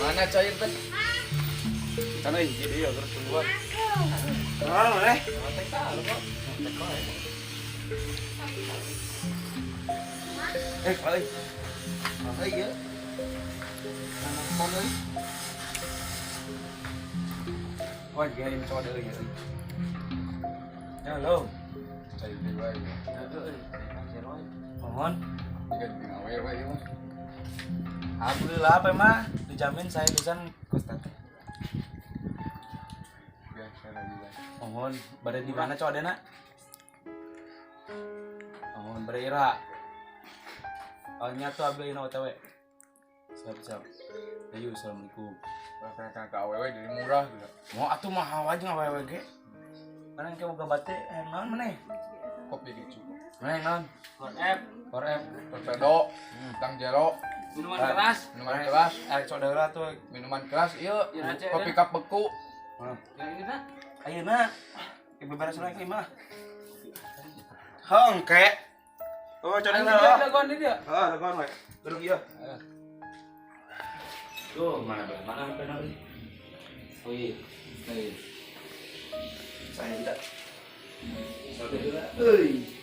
Mana cair teh? Karena jadi ya terus keluar. Ah, kali. Apa ya? Anak mana? Wah, dia ini coba dulu ya. Halo. Cair di bawah. Mohon. Diganti awal ya, Mas. Alhamdulillah apa mah dijamin saya bisa kostat. Ya, saya lagi. Mohon berada di mana coba dena? Mohon berira. Nyatu abdi na OTW. Siap. Ayo, assalamualaikum. Kakak awewe jadi murah gitu. Mau atuh mah aja awewe ge. Mana yang kamu gabate naon maneh? Kopi gitu. Mana naon? Korep, torpedo, tang jero. Minuman keras, air saudara tuh minuman keras, iya, kopi cup beku. Yang ini nah, ayeuna ibu beres lagi mah. Hongke. Oh, cari lah. Lagon ini dia. Lagon we. Duduk ieu. Tuh, mana benar. Oh iya. Saya tidak. Saudara, euy.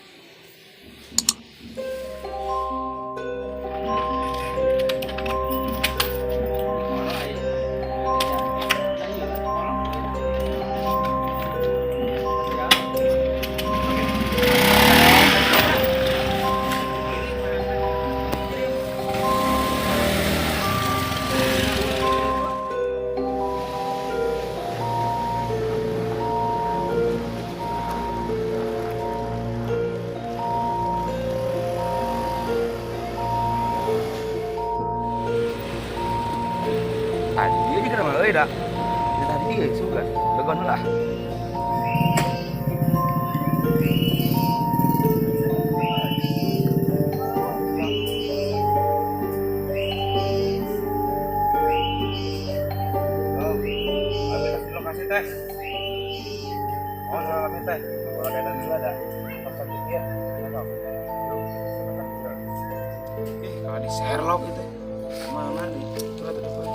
Tadi dia juga mah euy da. Tadi dia suka. Begon lah. Lokasi teh. Oh, kami teh. Kalau ada juga ada. Tempat pikir. Kalau di Sherlock gitu. Mana nih? Coba tuh depan.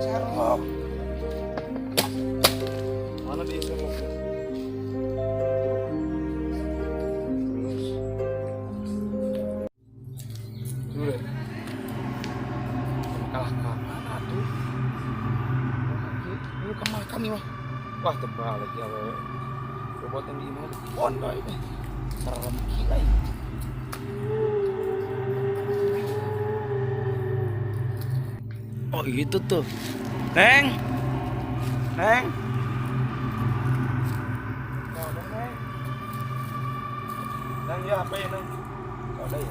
Sherlock. Mana di Sherlock? Dulu. Kalah mana tuh? Ini ke makam nih mah. Wah tebal lagi ya. Robot yang di mana? Bondo ini. Serem gila ini. Oh itu tuh. Neng. Neng. Neng ya apa ya Neng? Kau ada ya?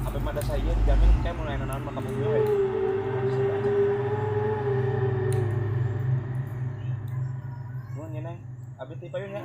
Apa mada saya dijamin kayak mulai nanan makam gue. Nuhun ya Neng. Abdi ti payun ya.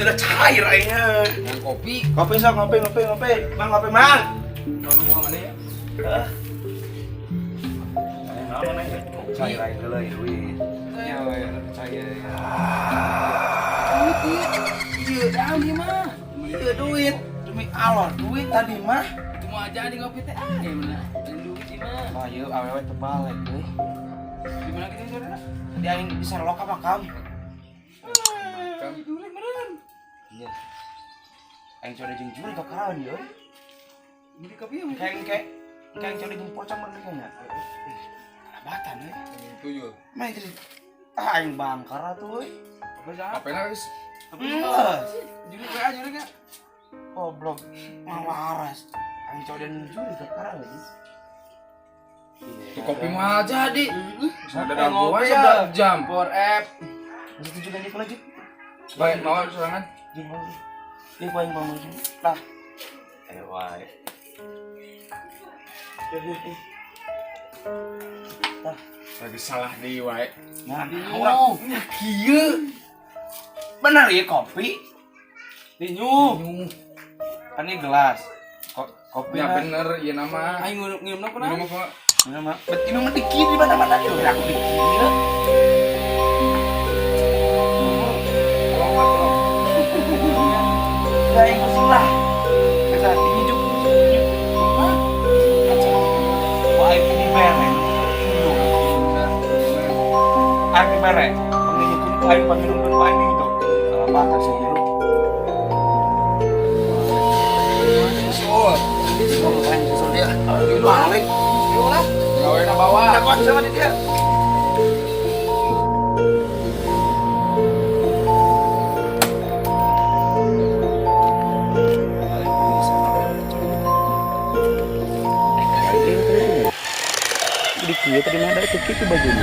Ada cair aja. Kopi. Kopi sok ngopi. Mang ngopi mang. Kalau gua mana ya? Cair aja dulu ya duit. Ya cair. Iya, jangan di mah. Iya duit. Demi Allah, duit tadi mah. Cuma aja di ngopi teh. Gimana? Dan duit di mah. Oh, yuk awewe tebal euy. Gimana kita saudara? Dia yang bisa lokap makam. Makam. Iya. Aing coba jeung juri ka karawan ieu. Ini kapieu mah. Kayak coba jeung pocong merdekanya. Batan we. Tuyul. Mah itu. Aing bangkar atuh euy. Apena geus? Juri ka. Goblok. Mah waras. Aing coba jeung juri ka karawan. Tuh kopi mah jadi. Ada dalam ngopi gua 11 jam. For app. Itu juga nih lanjut. Baik, mau serangan. Jeung ini paling bangun lah. Ayo wae. Tah, Lagi salah deui wae. nah, urang kieu. Bener ya kopi. Dinyu. Kan ini gelas. Kopi Ya bener, ieu nama. aing ngiumna kunaon? Minum apa? Nama, bet ini mah dikit di mana-mana tuh. Aku dikit. Kayak pusing lah. Bisa dihidup. Wah, ini bereng. Air bereng. Penghidupin air penghidupin air itu. Apa kasih hidup? Susul. Susul dia. Di luar lagi. Lah. Gawe na bawa. Takut sama dia. Di kia tadi mana itu gitu bajunya.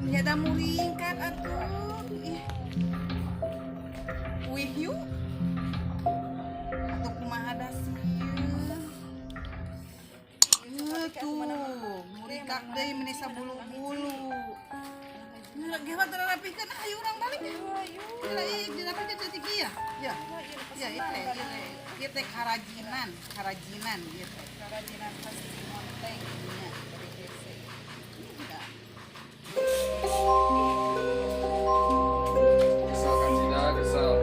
Nyada muringkat atuh. Wih yuk. Atuh kumaha da sieun. Tuh, muringkak deui menesa bulu-bulu. Gawat rapihkeun ayo urang balik. Ayo, dirapikan detik ieu. Ya. Ya, ieu teh karajinan ieu teh. Karajinan pasti monteng nya. Kesal kan tidak kesal.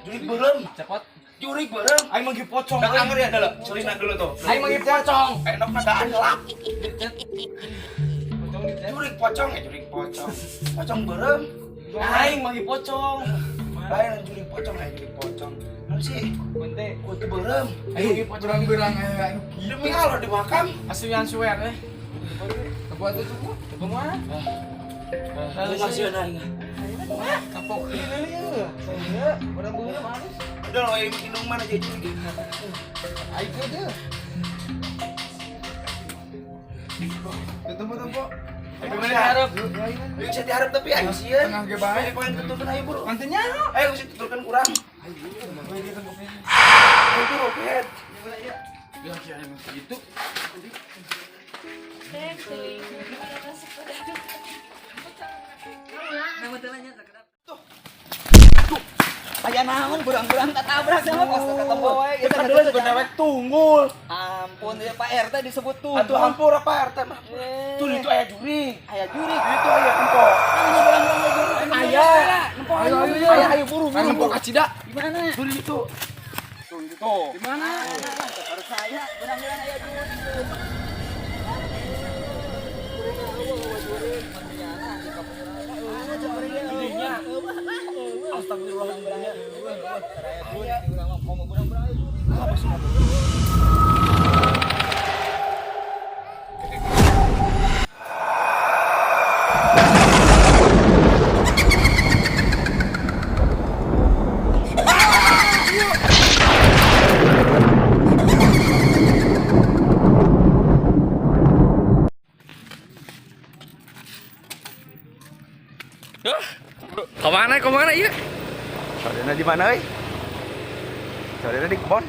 Jurik berem. Cepat. Jurik berem. Aing mah pocong. Da anger ya dulu. Celina dulu tuh. Aing mah pocong. Enak mah da angelak. Jurik pocong ya jurik pocong. Pocong berem. Aing mah pocong. Aing jurik pocong ya jurik pocong. Naon sih? Kunte. Kunti berem. Aing pocong berang aya. Demi Allah di makam. Asuyan suwer eh. Kebuat itu semua. Kemana? Kasihan aing. Kapok ini ya. Saya orang bunga manis. Udah lo yang minum mana jadi jurik. Aing deh. Tutup. Gimana harap? Yuk saya diharap tapi ayo sih ya. Tengah ge bae. Ayo pengen tutupin ayo bro. Mantunya. Ayo sih tutupkan kurang. Ayo tuh roket. Ya kira emang gitu. Aya naon berang-berang tak tabrak sama pas ketemu we. Kita dulu sebenarnya tunggul. Ampun. ampun, ya Pak RT disebut tuh. Atuh hampura Pak RT mah. Tuh itu aya juri. Aya juri. Itu aya empok. Aya. Ayo buru. Empok acida. Gimana? Juri itu. Tuh. Di mana? Harus saya, benar-benar aya juri. Kemana iya? Saudara di mana euy? Saudara di kebon.